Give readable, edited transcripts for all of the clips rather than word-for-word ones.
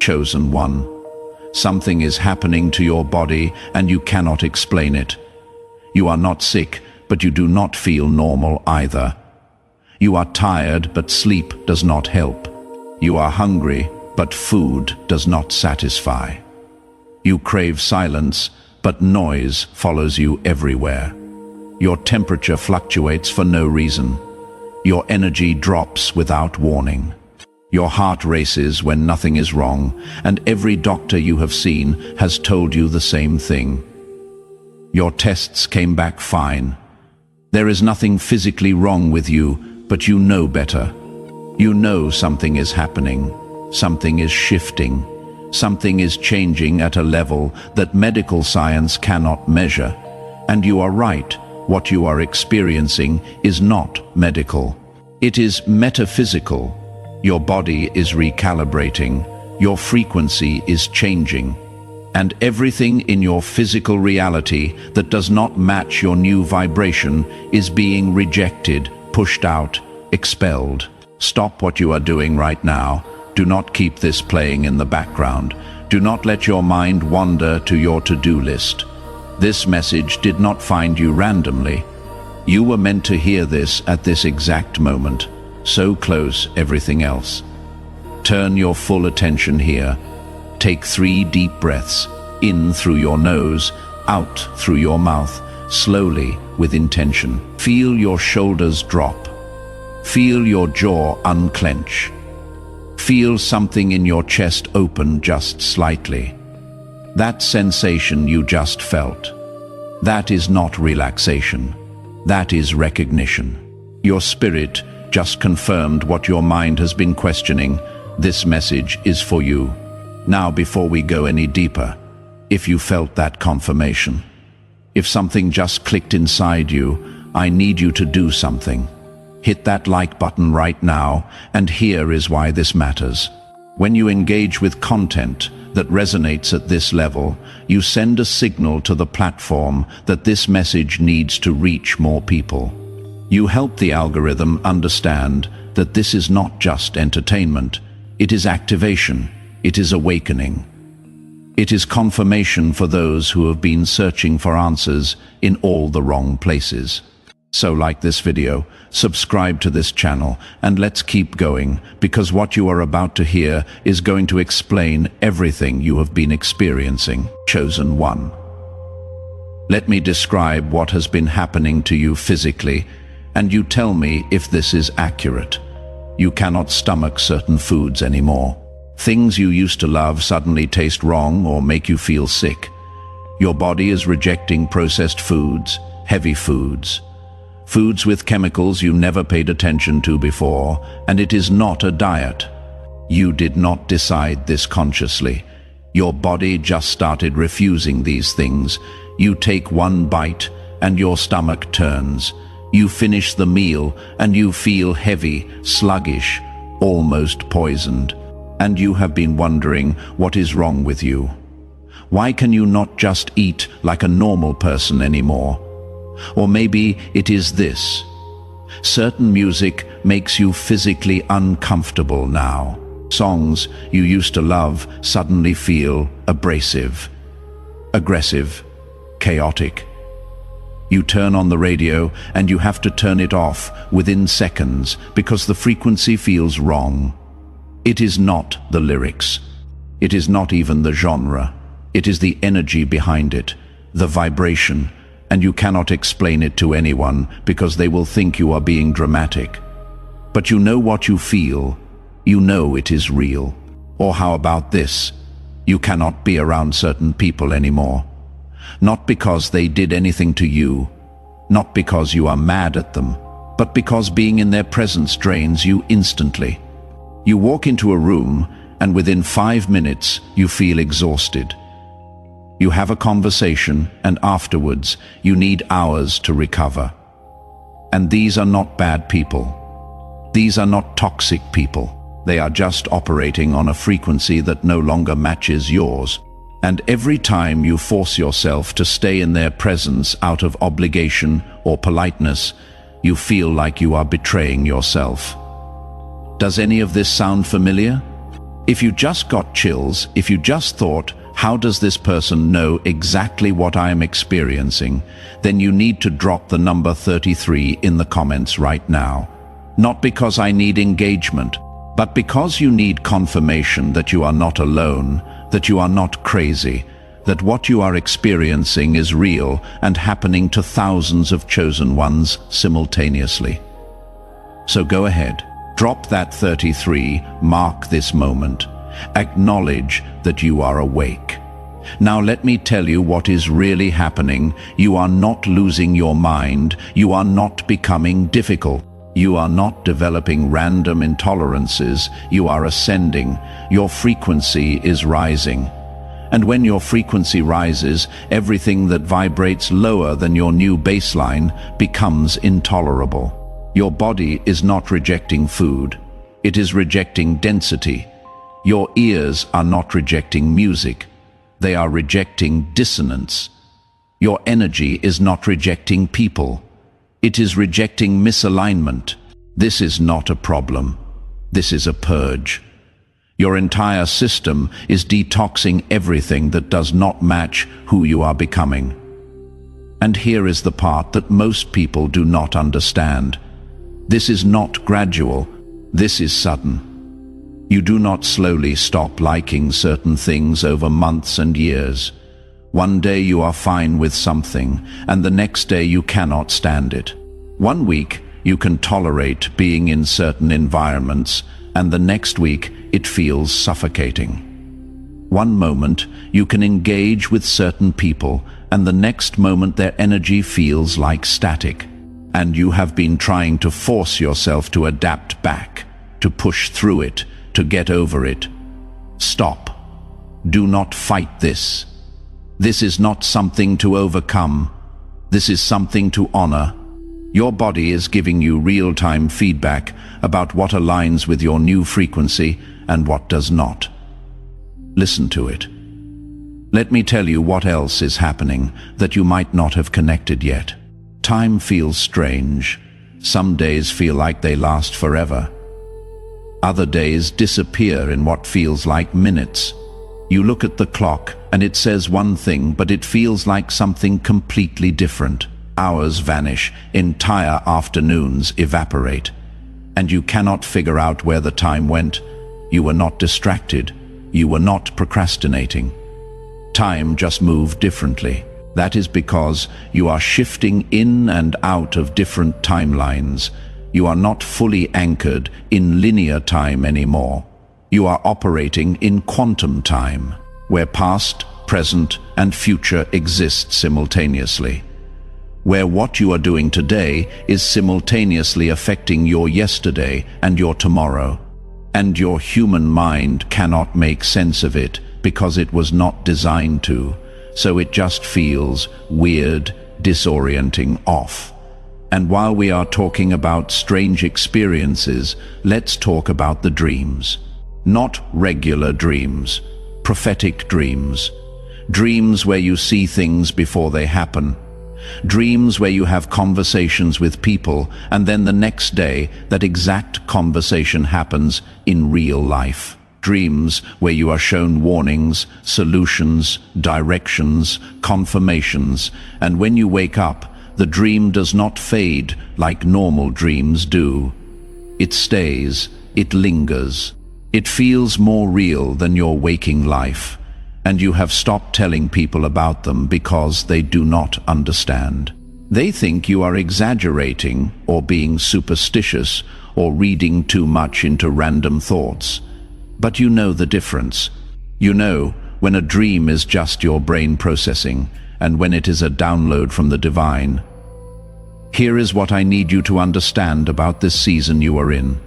Chosen one. Something is happening to your body and you cannot explain it. You are not sick, but you do not feel normal either. You are tired, but sleep does not help. You are hungry, but food does not satisfy. You crave silence, but noise follows you everywhere. Your temperature fluctuates for no reason. Your energy drops without warning. Your heart races when nothing is wrong, and every doctor you have seen has told you the same thing. Your tests came back fine. There is nothing physically wrong with you, but you know better. You know something is happening, something is shifting, something is changing at a level that medical science cannot measure. And you are right, what you are experiencing is not medical. It is metaphysical. Your body is recalibrating, your frequency is changing, and everything in your physical reality that does not match your new vibration is being rejected, pushed out, expelled. Stop what you are doing right now. Do not keep this playing in the background. Do not let your mind wander to your to-do list. This message did not find you randomly. You were meant to hear this at this exact moment. So close everything else. Turn your full attention here. Take 3 deep breaths, in through your nose, out through your mouth, slowly with intention. Feel your shoulders drop. Feel your jaw unclench. Feel something in your chest open just slightly. That sensation you just felt. That is not relaxation. That is recognition. Your spirit just confirmed what your mind has been questioning. This message is for you. Now, before we go any deeper, if you felt that confirmation, if something just clicked inside you, I need you to do something. Hit that like button right now, and here is why this matters. When you engage with content that resonates at this level, you send a signal to the platform that this message needs to reach more people. You help the algorithm understand that this is not just entertainment. It is activation. It is awakening. It is confirmation for those who have been searching for answers in all the wrong places. So like this video, subscribe to this channel, and let's keep going, because what you are about to hear is going to explain everything you have been experiencing. Chosen one. Let me describe what has been happening to you physically, and you tell me if this is accurate. You cannot stomach certain foods anymore. Things you used to love suddenly taste wrong or make you feel sick. Your body is rejecting processed foods, heavy foods, foods with chemicals you never paid attention to before, and it is not a diet. You did not decide this consciously. Your body just started refusing these things. You take one bite and your stomach turns. You finish the meal and you feel heavy, sluggish, almost poisoned. And you have been wondering what is wrong with you. Why can you not just eat like a normal person anymore? Or maybe it is this. Certain music makes you physically uncomfortable now. Songs you used to love suddenly feel abrasive, aggressive, chaotic. You turn on the radio and you have to turn it off within seconds because the frequency feels wrong. It is not the lyrics. It is not even the genre. It is the energy behind it, the vibration, and you cannot explain it to anyone because they will think you are being dramatic. But you know what you feel. You know it is real. Or how about this? You cannot be around certain people anymore. Not because they did anything to you, not because you are mad at them, but because being in their presence drains you instantly. You walk into a room and within 5 minutes you feel exhausted. You have a conversation and afterwards you need hours to recover. And these are not bad people. These are not toxic people. They are just operating on a frequency that no longer matches yours. And every time you force yourself to stay in their presence out of obligation or politeness, you feel like you are betraying yourself. Does any of this sound familiar? If you just got chills, if you just thought, how does this person know exactly what I am experiencing, then you need to drop the number 33 in the comments right now. Not because I need engagement, but because you need confirmation that you are not alone, that you are not crazy, that what you are experiencing is real and happening to thousands of chosen ones simultaneously. So go ahead, drop that 33, mark this moment. Acknowledge that you are awake. Now let me tell you what is really happening. You are not losing your mind. You are not becoming difficult. You are not developing random intolerances. You are ascending. Your frequency is rising. And when your frequency rises, everything that vibrates lower than your new baseline becomes intolerable. Your body is not rejecting food. It is rejecting density. Your ears are not rejecting music. They are rejecting dissonance. Your energy is not rejecting people. It is rejecting misalignment. This is not a problem. This is a purge. Your entire system is detoxing everything that does not match who you are becoming. And here is the part that most people do not understand. This is not gradual. This is sudden. You do not slowly stop liking certain things over months and years. One day you are fine with something, and the next day you cannot stand it. One week you can tolerate being in certain environments, and the next week it feels suffocating. One moment you can engage with certain people, and the next moment their energy feels like static. And you have been trying to force yourself to adapt back, to push through it, to get over it. Stop. Do not fight this. This is not something to overcome. This is something to honor. Your body is giving you real-time feedback about what aligns with your new frequency and what does not. Listen to it. Let me tell you what else is happening that you might not have connected yet. Time feels strange. Some days feel like they last forever. Other days disappear in what feels like minutes. You look at the clock and it says one thing, but it feels like something completely different. Hours vanish, entire afternoons evaporate, and you cannot figure out where the time went. You were not distracted. You were not procrastinating. Time just moved differently. That is because you are shifting in and out of different timelines. You are not fully anchored in linear time anymore. You are operating in quantum time, where past, present, and future exist simultaneously. Where what you are doing today is simultaneously affecting your yesterday and your tomorrow. And your human mind cannot make sense of it because it was not designed to, so it just feels weird, disorienting, off. And while we are talking about strange experiences, let's talk about the dreams. Not regular dreams, prophetic dreams. Dreams where you see things before they happen. Dreams where you have conversations with people and then the next day that exact conversation happens in real life. Dreams where you are shown warnings, solutions, directions, confirmations, and when you wake up, the dream does not fade like normal dreams do. It stays, it lingers. It feels more real than your waking life, and you have stopped telling people about them because they do not understand. They think you are exaggerating or being superstitious or reading too much into random thoughts. But you know the difference. You know when a dream is just your brain processing and when it is a download from the divine. Here is what I need you to understand about this season you are in.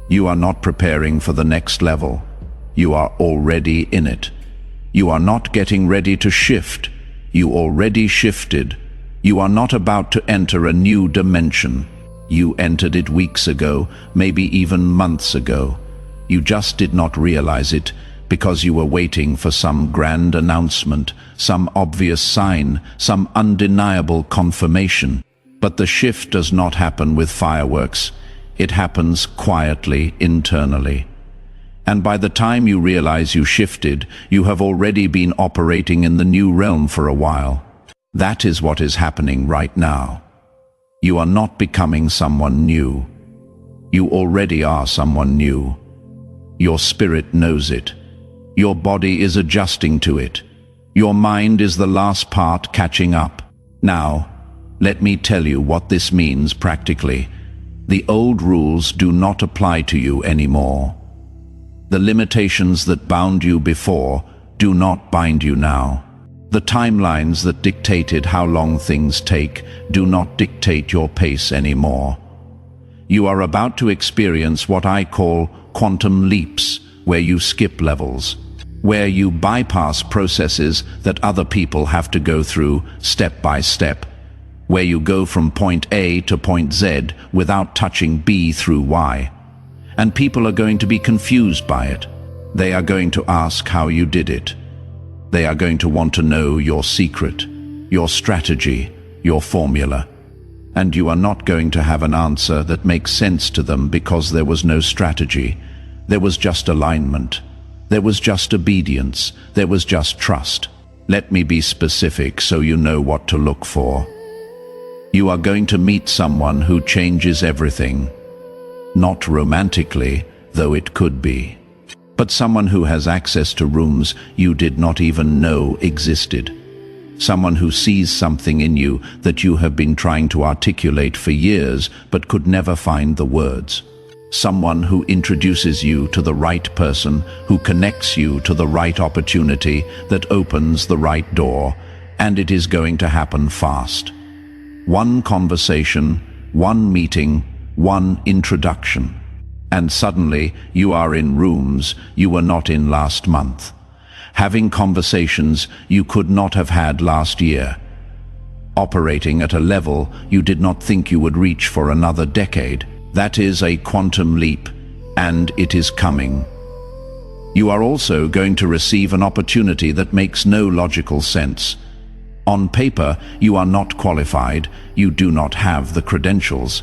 You are not preparing for the next level. You are already in it. You are not getting ready to shift. You already shifted. You are not about to enter a new dimension. You entered it weeks ago, maybe even months ago. You just did not realize it because you were waiting for some grand announcement, some obvious sign, some undeniable confirmation. But the shift does not happen with fireworks. It happens quietly, internally. And by the time you realize you shifted, you have already been operating in the new realm for a while. That is what is happening right now. You are not becoming someone new. You already are someone new. Your spirit knows it. Your body is adjusting to it. Your mind is the last part catching up. Now, let me tell you what this means practically. The old rules do not apply to you anymore. The limitations that bound you before do not bind you now. The timelines that dictated how long things take do not dictate your pace anymore. You are about to experience what I call quantum leaps, where you skip levels, where you bypass processes that other people have to go through step by step, where you go from point A to point Z without touching B through Y. And people are going to be confused by it. They are going to ask how you did it. They are going to want to know your secret, your strategy, your formula. And you are not going to have an answer that makes sense to them because there was no strategy. There was just alignment. There was just obedience. There was just trust. Let me be specific so you know what to look for. You are going to meet someone who changes everything. Not romantically, though it could be, but someone who has access to rooms you did not even know existed. Someone who sees something in you that you have been trying to articulate for years but could never find the words. Someone who introduces you to the right person, who connects you to the right opportunity that opens the right door, and it is going to happen fast. One conversation, one meeting, one introduction, and suddenly you are in rooms you were not in last month, having conversations you could not have had last year, operating at a level you did not think you would reach for another decade. That is a quantum leap, and it is coming. You are also going to receive an opportunity that makes no logical sense. On paper, you are not qualified, you do not have the credentials.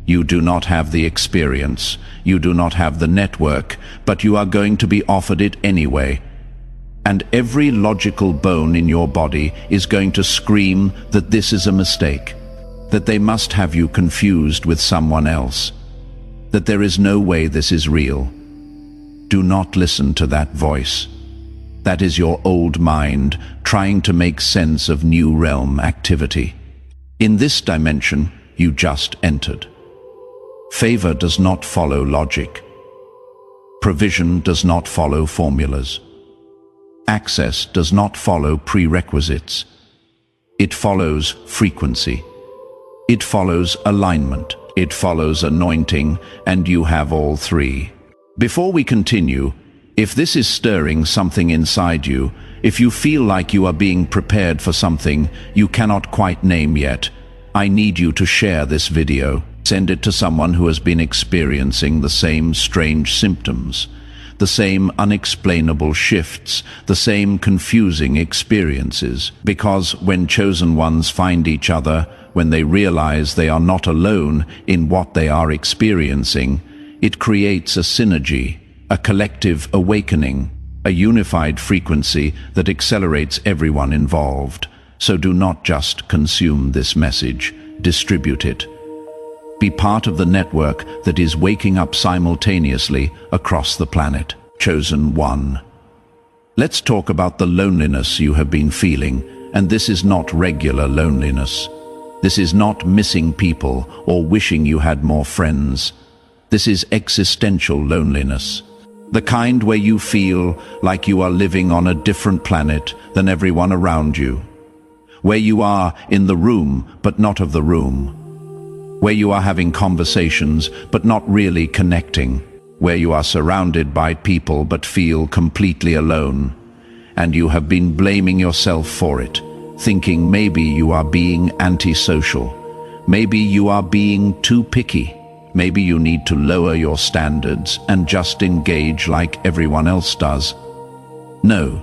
You do not have the experience, you do not have the network, but you are going to be offered it anyway. And every logical bone in your body is going to scream that this is a mistake, that they must have you confused with someone else, that there is no way this is real. Do not listen to that voice. That is your old mind trying to make sense of new realm activity. In this dimension, you just entered. Favor does not follow logic. Provision does not follow formulas. Access does not follow prerequisites. It follows frequency. It follows alignment. It follows anointing, and you have all three. Before we continue, if this is stirring something inside you, if you feel like you are being prepared for something you cannot quite name yet, I need you to share this video. Send it to someone who has been experiencing the same strange symptoms, the same unexplainable shifts, the same confusing experiences. Because when chosen ones find each other, when they realize they are not alone in what they are experiencing, it creates a synergy, a collective awakening, a unified frequency that accelerates everyone involved. So do not just consume this message, distribute it. Be part of the network that is waking up simultaneously across the planet. Chosen one. Let's talk about the loneliness you have been feeling, and this is not regular loneliness. This is not missing people or wishing you had more friends. This is existential loneliness. The kind where you feel like you are living on a different planet than everyone around you. Where you are in the room but not of the room. Where you are having conversations but not really connecting. Where you are surrounded by people but feel completely alone. And you have been blaming yourself for it, thinking maybe you are being antisocial. Maybe you are being too picky. Maybe you need to lower your standards and just engage like everyone else does. No,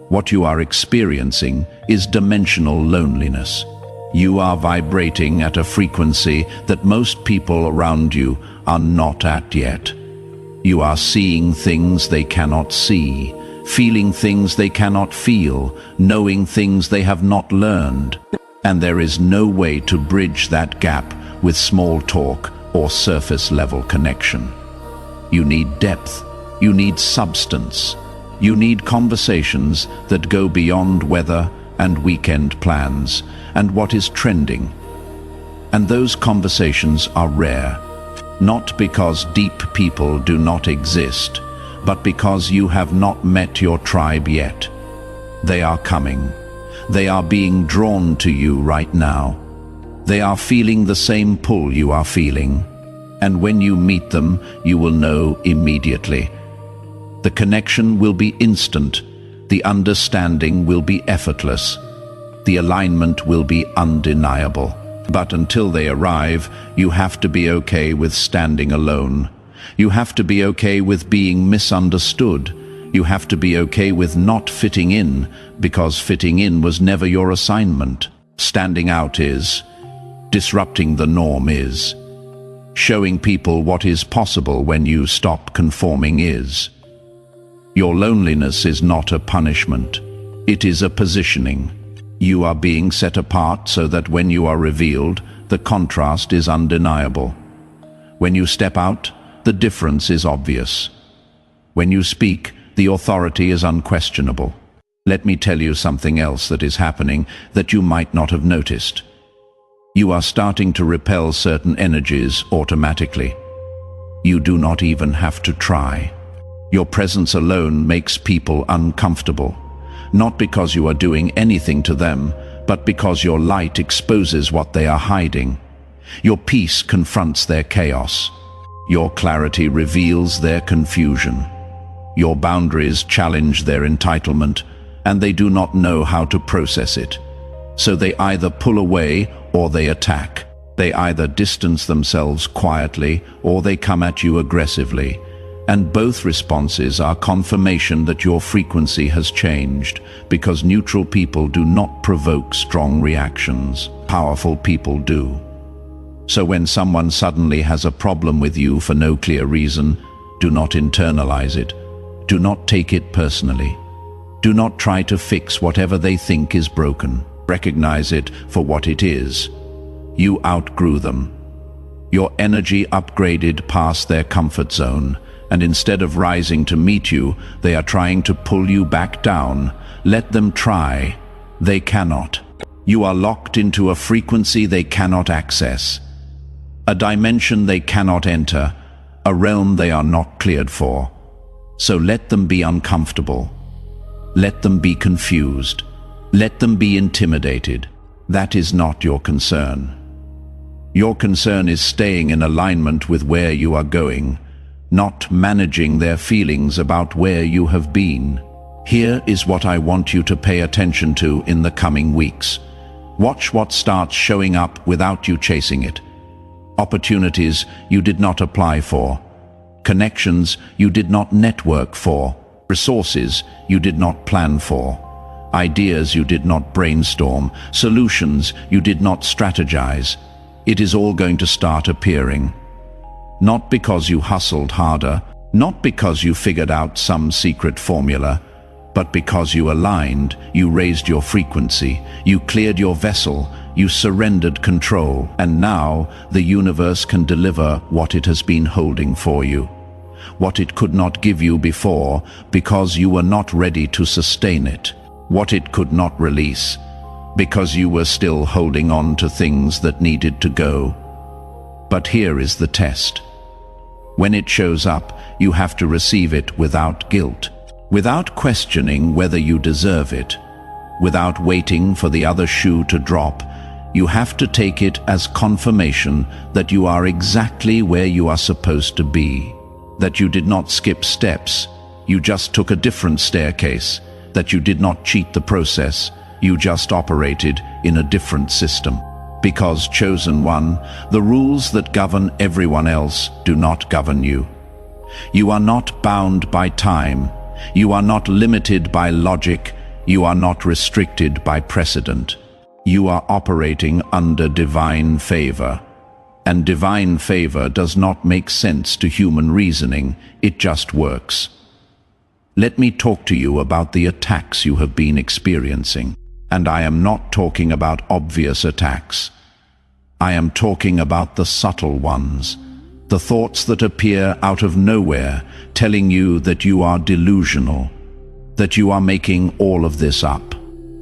what you are experiencing is dimensional loneliness. You are vibrating at a frequency that most people around you are not at yet. You are seeing things they cannot see, feeling things they cannot feel, knowing things they have not learned. And there is no way to bridge that gap with small talk or surface-level connection. You need depth, you need substance, you need conversations that go beyond weather and weekend plans and what is trending. And those conversations are rare, not because deep people do not exist, but because you have not met your tribe yet. They are coming. They are being drawn to you right now. They are feeling the same pull you are feeling. And when you meet them, you will know immediately. The connection will be instant. The understanding will be effortless. The alignment will be undeniable. But until they arrive, you have to be okay with standing alone. You have to be okay with being misunderstood. You have to be okay with not fitting in, because fitting in was never your assignment. Standing out is. Disrupting the norm is. Showing people what is possible when you stop conforming is. Your loneliness is not a punishment. It is a positioning. You are being set apart so that when you are revealed, the contrast is undeniable. When you step out, the difference is obvious. When you speak, the authority is unquestionable. Let me tell you something else that is happening that you might not have noticed. You are starting to repel certain energies automatically. You do not even have to try. Your presence alone makes people uncomfortable. Not because you are doing anything to them, but because your light exposes what they are hiding. Your peace confronts their chaos. Your clarity reveals their confusion. Your boundaries challenge their entitlement, and they do not know how to process it. So they either pull away or they attack. They either distance themselves quietly or they come at you aggressively. And both responses are confirmation that your frequency has changed, because neutral people do not provoke strong reactions. Powerful people do. So when someone suddenly has a problem with you for no clear reason, do not internalize it. Do not take it personally. Do not try to fix whatever they think is broken. Recognize it for what it is. You outgrew them. Your energy upgraded past their comfort zone. And instead of rising to meet you, they are trying to pull you back down. Let them try. They cannot. You are locked into a frequency they cannot access, a dimension they cannot enter, a realm they are not cleared for. So let them be uncomfortable. Let them be confused. Let them be intimidated. That is not your concern. Your concern is staying in alignment with where you are going, not managing their feelings about where you have been. Here is what I want you to pay attention to in the coming weeks. Watch what starts showing up without you chasing it. Opportunities you did not apply for. Connections you did not network for. Resources you did not plan for. Ideas you did not brainstorm. Solutions you did not strategize. It is all going to start appearing. Not because you hustled harder, not because you figured out some secret formula, but because you aligned, you raised your frequency, you cleared your vessel, you surrendered control, and now the universe can deliver what it has been holding for you. What it could not give you before because you were not ready to sustain it. What it could not release because you were still holding on to things that needed to go. But here is the test. When it shows up, you have to receive it without guilt, without questioning whether you deserve it, without waiting for the other shoe to drop. You have to take it as confirmation that you are exactly where you are supposed to be, that you did not skip steps, you just took a different staircase, that you did not cheat the process, you just operated in a different system. Because, chosen one, the rules that govern everyone else do not govern you. You are not bound by time. You are not limited by logic. You are not restricted by precedent. You are operating under divine favor. And divine favor does not make sense to human reasoning, it just works. Let me talk to you about the attacks you have been experiencing. And I am not talking about obvious attacks. I am talking about the subtle ones, the thoughts that appear out of nowhere, telling you that you are delusional, that you are making all of this up,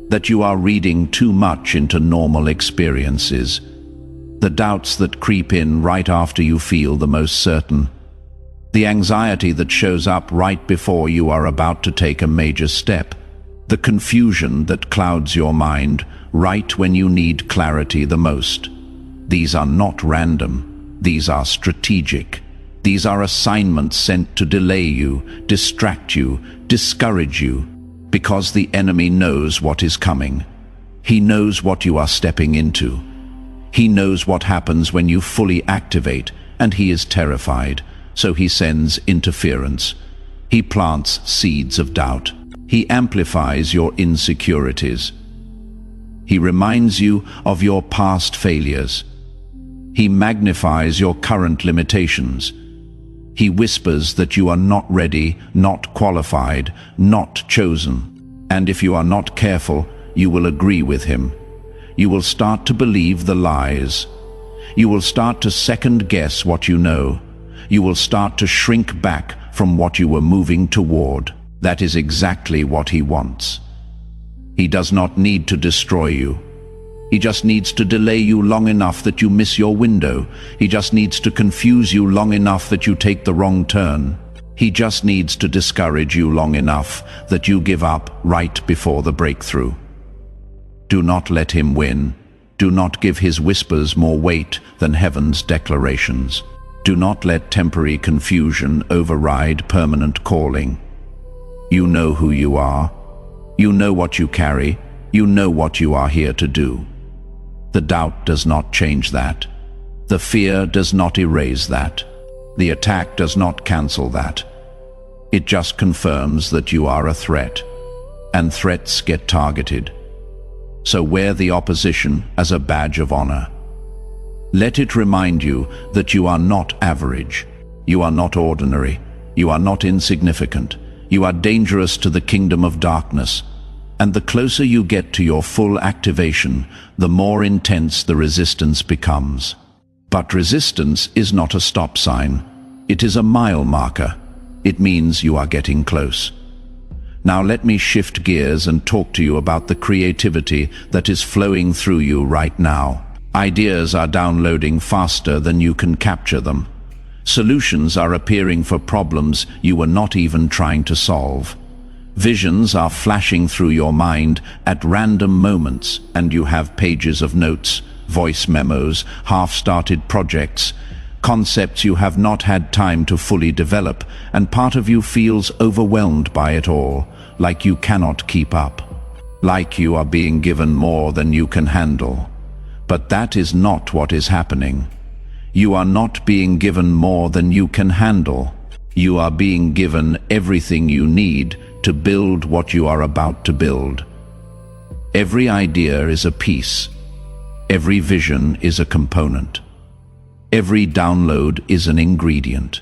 that you are reading too much into normal experiences, the doubts that creep in right after you feel the most certain, the anxiety that shows up right before you are about to take a major step, the confusion that clouds your mind right when you need clarity the most. These are not random. These are strategic. These are assignments sent to delay you, distract you, discourage you, because the enemy knows what is coming. He knows what you are stepping into. He knows what happens when you fully activate, and he is terrified, so he sends interference. He plants seeds of doubt. He amplifies your insecurities. He reminds you of your past failures. He magnifies your current limitations. He whispers that you are not ready, not qualified, not chosen. And if you are not careful, you will agree with him. You will start to believe the lies. You will start to second-guess what you know. You will start to shrink back from what you were moving toward. That is exactly what he wants. He does not need to destroy you. He just needs to delay you long enough that you miss your window. He just needs to confuse you long enough that you take the wrong turn. He just needs to discourage you long enough that you give up right before the breakthrough. Do not let him win. Do not give his whispers more weight than heaven's declarations. Do not let temporary confusion override permanent calling. You know who you are. You know what you carry. You know what you are here to do. The doubt does not change that. The fear does not erase that. The attack does not cancel that. It just confirms that you are a threat. And threats get targeted. So wear the opposition as a badge of honor. Let it remind you that you are not average. You are not ordinary. You are not insignificant. You are dangerous to the kingdom of darkness. And the closer you get to your full activation, the more intense the resistance becomes. But resistance is not a stop sign. It is a mile marker. It means you are getting close. Now let me shift gears and talk to you about the creativity that is flowing through you right now. Ideas are downloading faster than you can capture them. Solutions are appearing for problems you were not even trying to solve. Visions are flashing through your mind at random moments, and you have pages of notes, voice memos, half-started projects, concepts you have not had time to fully develop, and part of you feels overwhelmed by it all, like you cannot keep up, like you are being given more than you can handle. But that is not what is happening. You are not being given more than you can handle. You are being given everything you need to build what you are about to build. Every idea is a piece. Every vision is a component. Every download is an ingredient.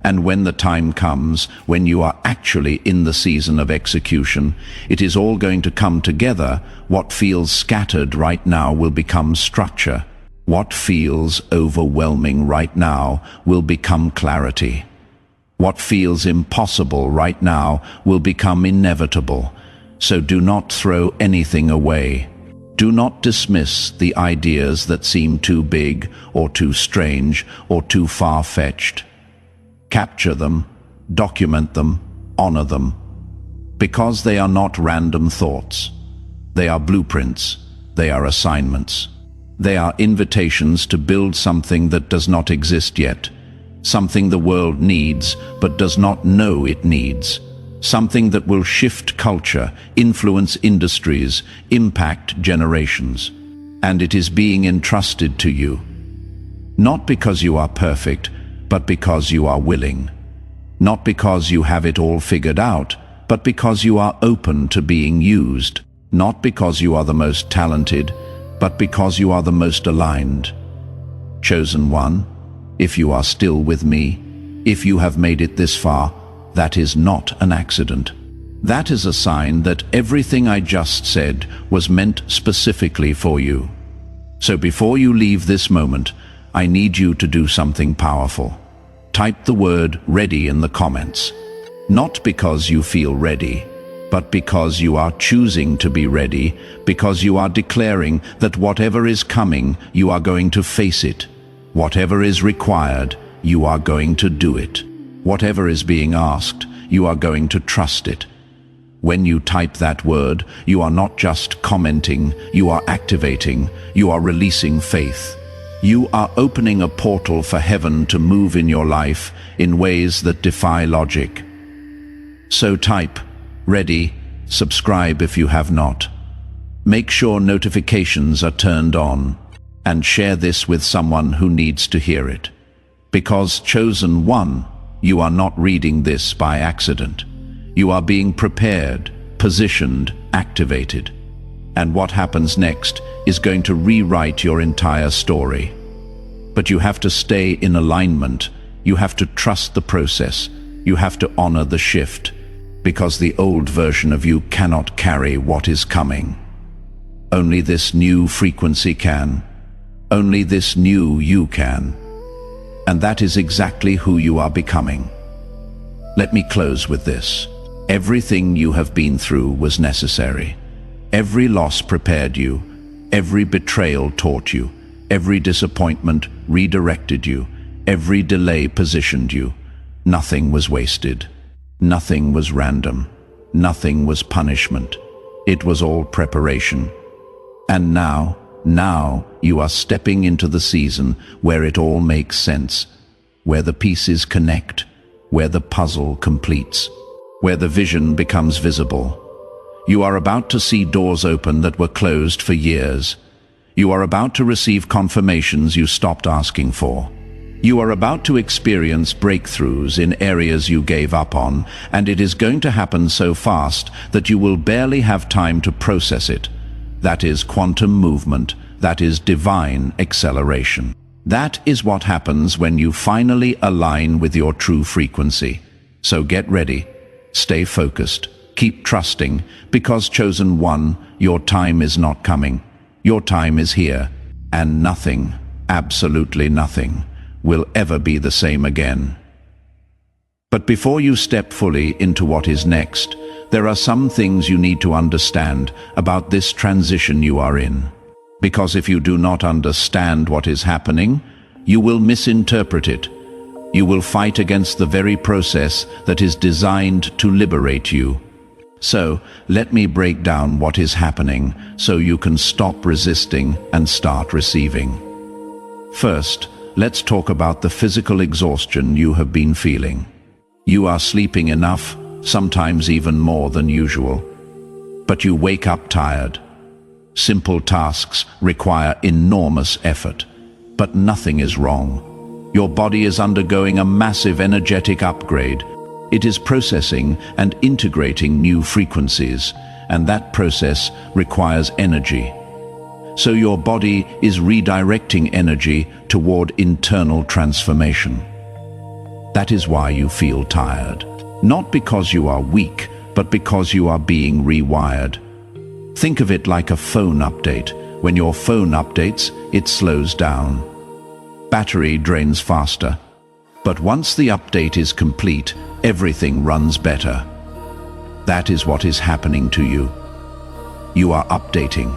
And when the time comes, when you are actually in the season of execution, it is all going to come together. What feels scattered right now will become structure. What feels overwhelming right now will become clarity. What feels impossible right now will become inevitable. So do not throw anything away. Do not dismiss the ideas that seem too big or too strange or too far-fetched. Capture them, document them, honor them, because they are not random thoughts. They are blueprints. They are assignments. They are invitations to build something that does not exist yet, something the world needs but does not know it needs, something that will shift culture, influence industries, impact generations. And it is being entrusted to you. Not because you are perfect, but because you are willing. Not because you have it all figured out, but because you are open to being used. Not because you are the most talented, but because you are the most aligned. Chosen one, if you are still with me, if you have made it this far, that is not an accident. That is a sign that everything I just said was meant specifically for you. So before you leave this moment, I need you to do something powerful. Type the word ready in the comments. Not because you feel ready, but because you are choosing to be ready, because you are declaring that whatever is coming, you are going to face it. Whatever is required, you are going to do it. Whatever is being asked, you are going to trust it. When you type that word, you are not just commenting, you are activating, you are releasing faith. You are opening a portal for heaven to move in your life in ways that defy logic. So type, ready, subscribe if you have not. Make sure notifications are turned on, and share this with someone who needs to hear it. Because chosen one, you are not reading this by accident. You are being prepared, positioned, activated. And what happens next is going to rewrite your entire story. But you have to stay in alignment. You have to trust the process. You have to honor the shift, because the old version of you cannot carry what is coming. Only this new frequency can. Only this new you can. And that is exactly who you are becoming. Let me close with this. Everything you have been through was necessary. Every loss prepared you. Every betrayal taught you. Every disappointment redirected you. Every delay positioned you. Nothing was wasted. Nothing was random. Nothing was punishment. It was all preparation. And now you are stepping into the season where it all makes sense, where the pieces connect, where the puzzle completes, where the vision becomes visible. You are about to see doors open that were closed for years. You are about to receive confirmations you stopped asking for. You are about to experience breakthroughs in areas you gave up on, and it is going to happen so fast that you will barely have time to process it. That is quantum movement. That is divine acceleration. That is what happens when you finally align with your true frequency. So get ready. Stay focused. Keep trusting, because chosen one, your time is not coming. Your time is here, and nothing, absolutely nothing, will ever be the same again. But before you step fully into what is next, there are some things you need to understand about this transition you are in. Because if you do not understand what is happening, you will misinterpret it. You will fight against the very process that is designed to liberate you. So, let me break down what is happening so you can stop resisting and start receiving. First, let's talk about the physical exhaustion you have been feeling. You are sleeping enough, sometimes even more than usual. But you wake up tired. Simple tasks require enormous effort, but nothing is wrong. Your body is undergoing a massive energetic upgrade. It is processing and integrating new frequencies, and that process requires energy. So your body is redirecting energy toward internal transformation. That is why you feel tired. Not because you are weak, but because you are being rewired. Think of it like a phone update. When your phone updates, it slows down. Battery drains faster. But once the update is complete, everything runs better. That is what is happening to you. You are updating.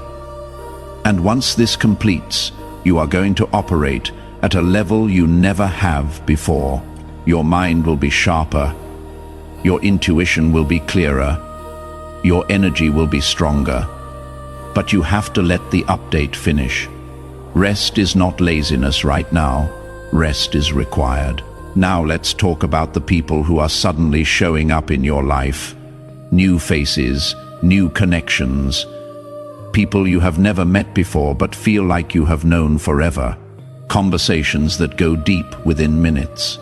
And once this completes, you are going to operate at a level you never have before. Your mind will be sharper. Your intuition will be clearer. Your energy will be stronger. But you have to let the update finish. Rest is not laziness right now. Rest is required. Now let's talk about the people who are suddenly showing up in your life. New faces, new connections. People you have never met before but feel like you have known forever. Conversations that go deep within minutes.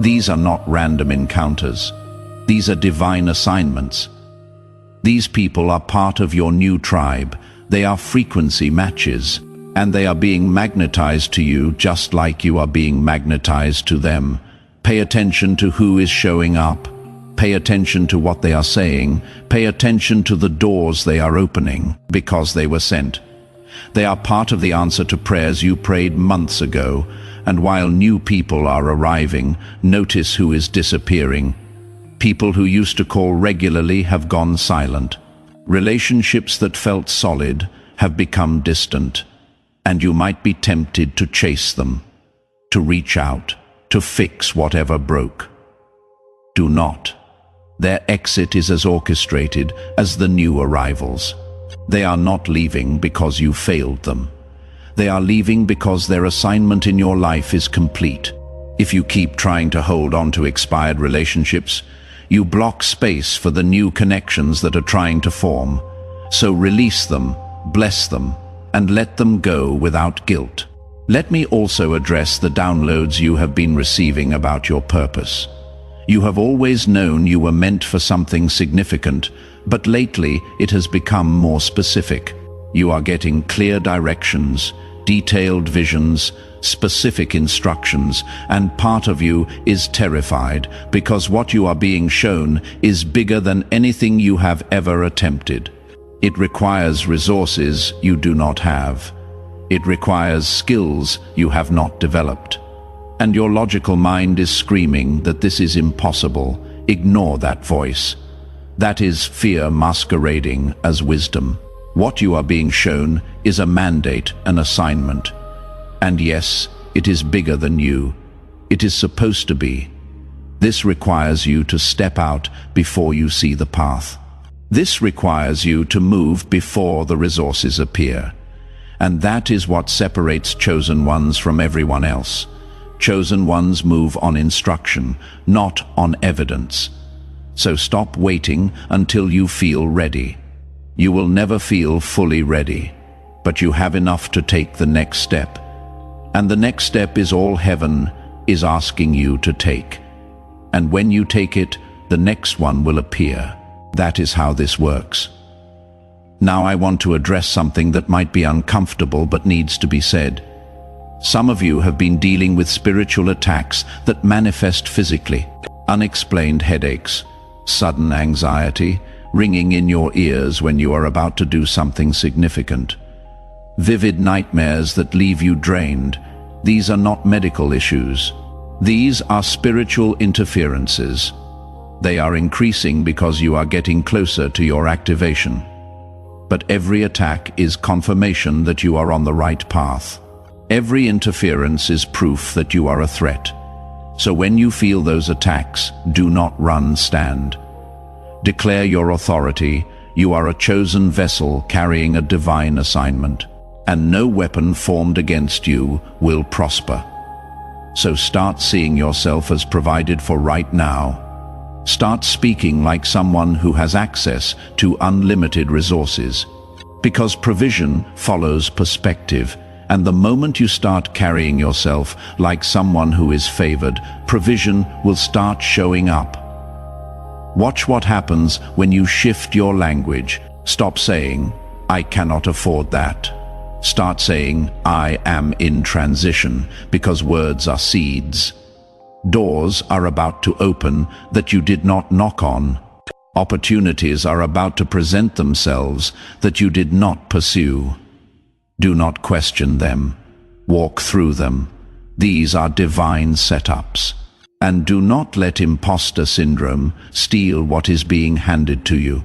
These are not random encounters. These are divine assignments. These people are part of your new tribe. They are frequency matches. And they are being magnetized to you just like you are being magnetized to them. Pay attention to who is showing up. Pay attention to what they are saying. Pay attention to the doors they are opening, because they were sent. They are part of the answer to prayers you prayed months ago, and while new people are arriving, notice who is disappearing. People who used to call regularly have gone silent. Relationships that felt solid have become distant, and you might be tempted to chase them, to reach out, to fix whatever broke. Do not. Their exit is as orchestrated as the new arrivals. They are not leaving because you failed them. They are leaving because their assignment in your life is complete. If you keep trying to hold on to expired relationships, you block space for the new connections that are trying to form. So release them, bless them, and let them go without guilt. Let me also address the downloads you have been receiving about your purpose. You have always known you were meant for something significant, but lately it has become more specific. You are getting clear directions, detailed visions, specific instructions, and part of you is terrified because what you are being shown is bigger than anything you have ever attempted. It requires resources you do not have. It requires skills you have not developed. And your logical mind is screaming that this is impossible. Ignore that voice. That is fear masquerading as wisdom. What you are being shown is a mandate, an assignment. And yes, it is bigger than you. It is supposed to be. This requires you to step out before you see the path. This requires you to move before the resources appear. And that is what separates chosen ones from everyone else. Chosen ones move on instruction, not on evidence. So stop waiting until you feel ready. You will never feel fully ready, but you have enough to take the next step. And the next step is all heaven is asking you to take. And when you take it, the next one will appear. That is how this works. Now I want to address something that might be uncomfortable but needs to be said. Some of you have been dealing with spiritual attacks that manifest physically. Unexplained headaches, sudden anxiety, ringing in your ears when you are about to do something significant. Vivid nightmares that leave you drained. These are not medical issues. These are spiritual interferences. They are increasing because you are getting closer to your activation. But every attack is confirmation that you are on the right path. Every interference is proof that you are a threat. So when you feel those attacks, do not run, stand. Declare your authority. You are a chosen vessel carrying a divine assignment, and no weapon formed against you will prosper. So start seeing yourself as provided for right now. Start speaking like someone who has access to unlimited resources. Because provision follows perspective, and the moment you start carrying yourself like someone who is favored, provision will start showing up. Watch what happens when you shift your language. Stop saying, "I cannot afford that." Start saying, "I am in transition," because words are seeds. Doors are about to open that you did not knock on. Opportunities are about to present themselves that you did not pursue. Do not question them. Walk through them. These are divine setups. And do not let imposter syndrome steal what is being handed to you.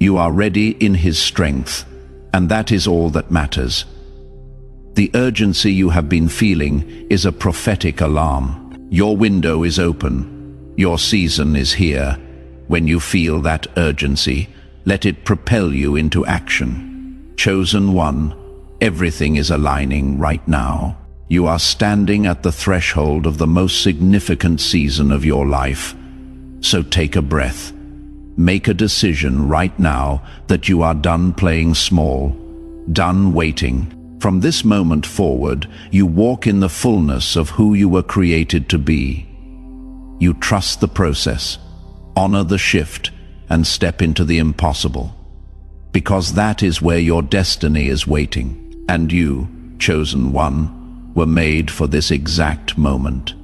You are ready in His strength, and that is all that matters. The urgency you have been feeling is a prophetic alarm. Your window is open. Your season is here. When you feel that urgency, let it propel you into action. Chosen one, everything is aligning right now. You are standing at the threshold of the most significant season of your life. So take a breath. Make a decision right now that you are done playing small, done waiting. From this moment forward, you walk in the fullness of who you were created to be. You trust the process, honor the shift, and step into the impossible. Because that is where your destiny is waiting. And you, chosen one, were made for this exact moment.